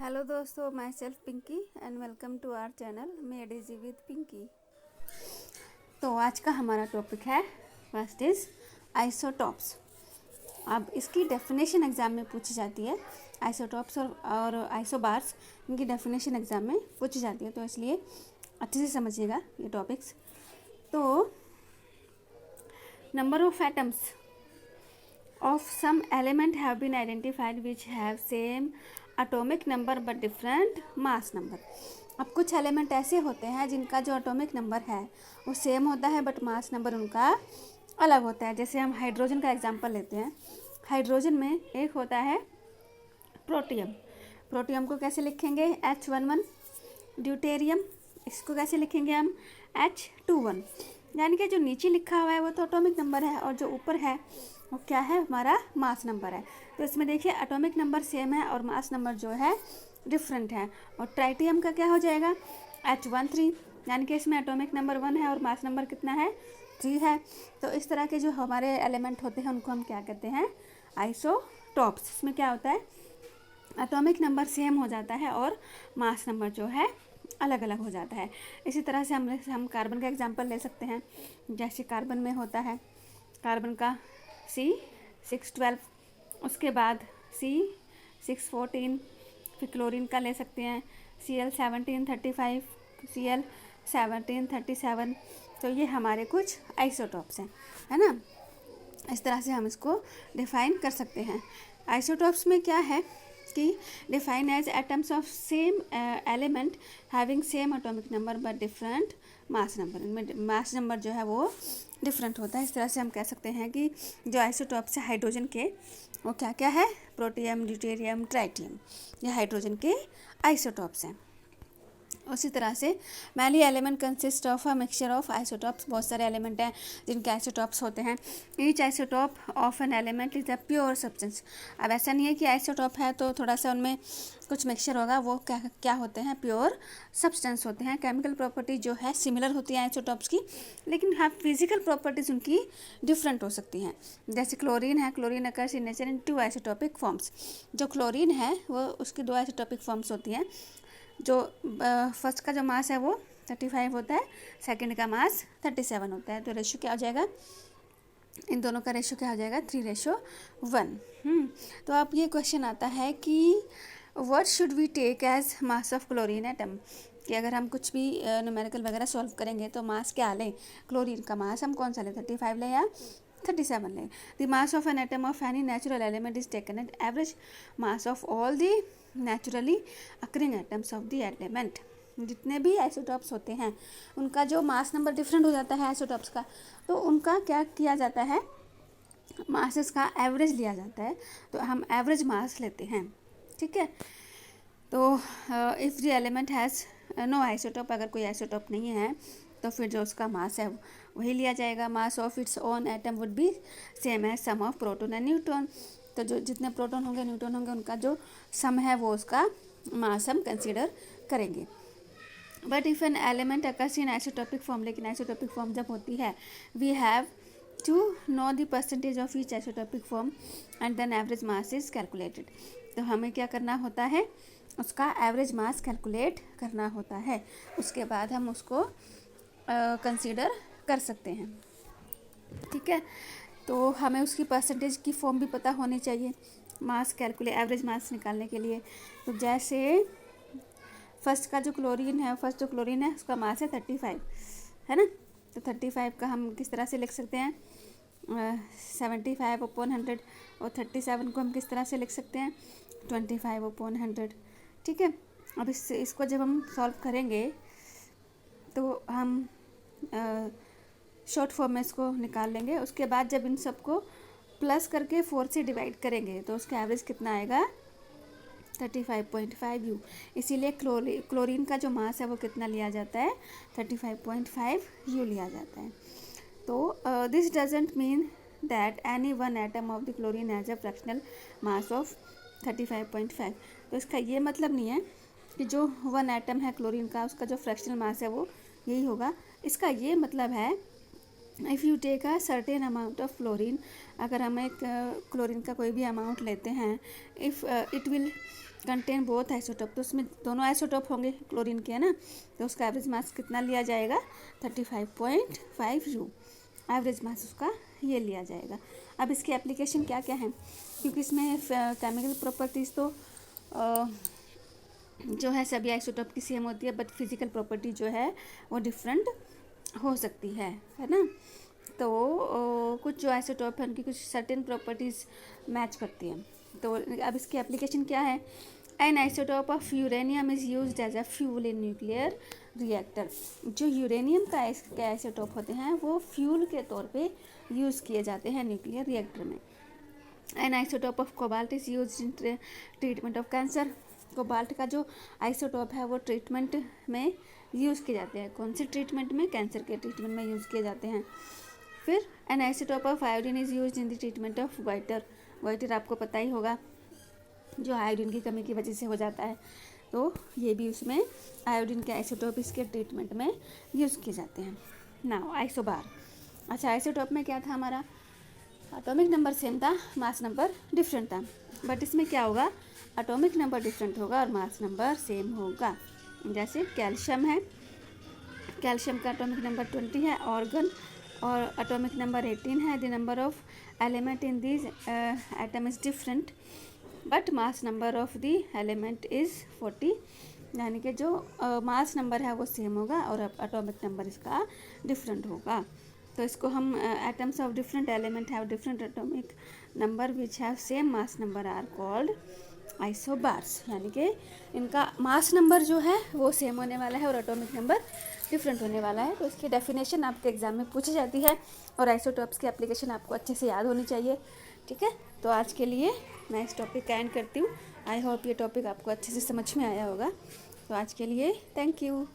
Hello दोस्तों, myself Pinky and welcome to our channel made easy with Pinky. तो आज का हमारा टॉपिक है फर्स्ट इज आइसोटॉप्स। अब इसकी डेफिनेशन एग्ज़ाम में पूछी जाती है। आइसोटॉप्स और आइसोबार्स, इनकी डेफिनेशन एग्ज़ाम में पूछी जाती है, तो इसलिए अच्छे से समझिएगा ये टॉपिक्स। तो number of atoms of some element have been identified which have same atomic number but different mass number। अब कुछ एलिमेंट ऐसे होते हैं जिनका जो एटॉमिक नंबर है वो सेम होता है बट मास नंबर उनका अलग होता है। जैसे हम हाइड्रोजन का एग्जांपल लेते हैं। हाइड्रोजन में एक होता है प्रोटियम। प्रोटियम को कैसे लिखेंगे? H11। ड्यूटेरियम, इसको कैसे लिखेंगे हम? H21। यानी कि जो नीचे लिखा हुआ है वो तो एटॉमिक नंबर है और जो ऊपर है वो क्या है? हमारा मास नंबर है। तो इसमें देखिए एटॉमिक नंबर सेम है और मास नंबर जो है डिफरेंट है। और ट्राइटियम का क्या हो जाएगा? H13, यानी कि इसमें एटॉमिक नंबर 1 है और मास नंबर कितना है? 3 है। तो इस तरह के जो हमारे एलिमेंट होते हैं उनको हम क्या कहते हैं? आइसोटॉप्स। इसमें क्या होता है? एटॉमिक नंबर सेम हो जाता है और मास नंबर जो है अलग अलग हो जाता है। इसी तरह से हम कार्बन का एग्जांपल ले सकते हैं। जैसे कार्बन में होता है कार्बन का C612, उसके बाद C614, फिर क्लोरीन का ले सकते हैं Cl1735, Cl1737। तो ये हमारे कुछ आइसोटॉप्स हैं, है ना। इस तरह से हम इसको डिफाइन कर सकते हैं। आइसोटॉप्स में क्या है कि define as atoms of same element having same atomic number but different mass number. इनमें मास नंबर जो है वो डिफरेंट होता है। इस तरह से हम कह सकते हैं कि जो आइसोटॉप्स है हाइड्रोजन के वो क्या क्या है? प्रोटियम, ड्यूटेरियम, ट्राइटियम, ये हाइड्रोजन के आइसोटॉप्स हैं। उसी तरह से मैली element consist of a mixture of isotopes. बहुत सारे एलिमेंट हैं जिनके आइसोटॉप्स होते हैं। Each isotope of an element is a pure substance. अब ऐसा नहीं है कि आइसोटॉप है तो थोड़ा सा उनमें कुछ मिक्सचर होगा, वो क्या क्या होते हैं? प्योर सब्सटेंस होते हैं। केमिकल प्रॉपर्टी जो है सिमिलर होती है आइसोटॉप्स की, लेकिन हाँ फिजिकल प्रॉपर्टीज़ उनकी डिफरेंट हो सकती हैं। जैसे क्लोरीन है, chlorine occurs in nature in 2 isotopic forms. जो क्लोरीन है वो उसकी 2 आइसोटॉपिक फॉर्म्स होती हैं। जो फर्स्ट का जो मास है वो 35 होता है, सेकंड का मास 37 होता है। तो रेशो क्या हो जाएगा? इन दोनों का रेशो क्या हो जाएगा? 3:1। तो अब ये क्वेश्चन आता है कि what should we take as mass of chlorine atom, कि अगर हम कुछ भी न्यूमेरिकल वगैरह सॉल्व करेंगे तो मास क्या लें? क्लोरीन का मास हम कौन सा लें? 35 लें या 37 लें? The mass of an atom of any natural element is taken at average mass of all the naturally occurring atoms of the element. जितने भी आइसोटॉप्स होते हैं उनका जो मास नंबर डिफरेंट हो जाता है आइसोटॉप्स का, तो उनका क्या किया जाता है? मासेस का एवरेज लिया जाता है। तो हम एवरेज मास लेते हैं, ठीक है। तो if the element has no isotope, अगर कोई आइसोटॉप नहीं है तो फिर जो उसका मास है वही लिया जाएगा। Mass of its own atom would be same as sum of proton and neutron. तो जो जितने प्रोटॉन होंगे न्यूट्रॉन होंगे उनका जो सम है वो उसका मास हम कंसीडर करेंगे। But if an element occurs in isotopic form, लेकिन आइसोटॉपिक फॉर्म जब होती है we have to know the percentage of each isotopic form and then average mass is calculated. तो हमें क्या करना होता है? उसका एवरेज मास कैलकुलेट करना होता है, उसके बाद हम उसको कंसीडर कर सकते हैं, ठीक है। तो हमें उसकी परसेंटेज की फॉर्म भी पता होनी चाहिए मास एवरेज मास निकालने के लिए। तो जैसे फर्स्ट का जो क्लोरीन है, फर्स्ट जो क्लोरीन है उसका मास है 35, है ना। तो 35 का हम किस तरह से लिख सकते हैं? 75/100। और 37 को हम किस तरह से लिख सकते हैं? 25/100, ठीक है। अब इसको जब हम सॉल्व करेंगे तो हम शॉर्ट फॉर्म में इसको निकाल लेंगे। उसके बाद जब इन सबको प्लस करके 4 से डिवाइड करेंगे तो उसका एवरेज कितना आएगा? 35.5 U। इसीलिए क्लोरीन का जो मास है वो कितना लिया जाता है? 35.5 U लिया जाता है। तो this doesn't mean that any one atom of the chlorine has a fractional mass of 35.5। तो इसका ये मतलब नहीं है कि जो 1 एटम है क्लोरीन का उसका जो फ्रैक्शनल मास है वो यही होगा। इसका ये मतलब है if you take a certain amount of chlorine, अगर हम एक क्लोरीन का कोई भी अमाउंट लेते हैं, if it will contain both isotope, तो उसमें दोनों आइसोटोप होंगे क्लोरीन के, है ना। तो उसका एवरेज मास कितना लिया जाएगा, 35.5 U एवरेज मास उसका ये लिया जाएगा। अब इसकी एप्लीकेशन क्या क्या है, क्योंकि इसमें केमिकल प्रॉपर्टीज़ तो जो है सभी आइसोटोप की सेम होती है, बट फिजिकल प्रॉपर्टी जो है वो डिफरेंट हो सकती है ना। तो कुछ जो आइसोटोप है उनकी कुछ सर्टेन प्रॉपर्टीज़ मैच करती हैं। तो अब इसकी एप्लीकेशन क्या है, an isotope of uranium is used as a fuel in nuclear reactor. जो यूरेनियम का के आइसोटोप होते हैं वो फ्यूल के तौर पे यूज़ किए जाते हैं न्यूक्लियर रिएक्टर में। N isotope of cobalt is used in treatment of cancer. Cobalt का जो आइसोटोप है वो ट्रीटमेंट में यूज़ किए जाते हैं। कौन से ट्रीटमेंट में, कैंसर के ट्रीटमेंट में यूज़ किए जाते हैं। फिर N isotope of iodine is used in the treatment of goitre. Goitre आपको पता ही होगा, जो आयोडीन की कमी की वजह से हो जाता है, तो ये भी उसमें आयोडीन के आइसोटोप इसके ट्रीटमेंट में यूज़ किए जाते हैं। Now isobar. अच्छा, आइसोटोप में क्या था हमारा, एटॉमिक नंबर सेम था, मास नंबर डिफरेंट था। बट इसमें क्या होगा, एटॉमिक नंबर डिफरेंट होगा और मास नंबर सेम होगा। जैसे कैल्शियम है, कैल्शियम का एटॉमिक नंबर 20 है, ऑर्गन और एटॉमिक नंबर 18 है। The number of element in this atom is different but mass number of the element is 40, यानी कि जो मास नंबर है वो सेम होगा और एटॉमिक नंबर इसका डिफरेंट होगा। तो इसको हम atoms of different element have different atomic number which have same mass number are called isobars, यानी कि इनका मास नंबर जो है वो सेम होने वाला है और एटॉमिक नंबर डिफरेंट होने वाला है। तो इसकी डेफिनेशन आपके एग्जाम में पूछी जाती है और आइसोटॉप्स की एप्लीकेशन आपको अच्छे से याद होनी चाहिए, ठीक है। तो आज के लिए मैं इस टॉपिक का एंड करती हूँ। आई होप ये टॉपिक आपको अच्छे से समझ में आया होगा। तो आज के लिए थैंक यू।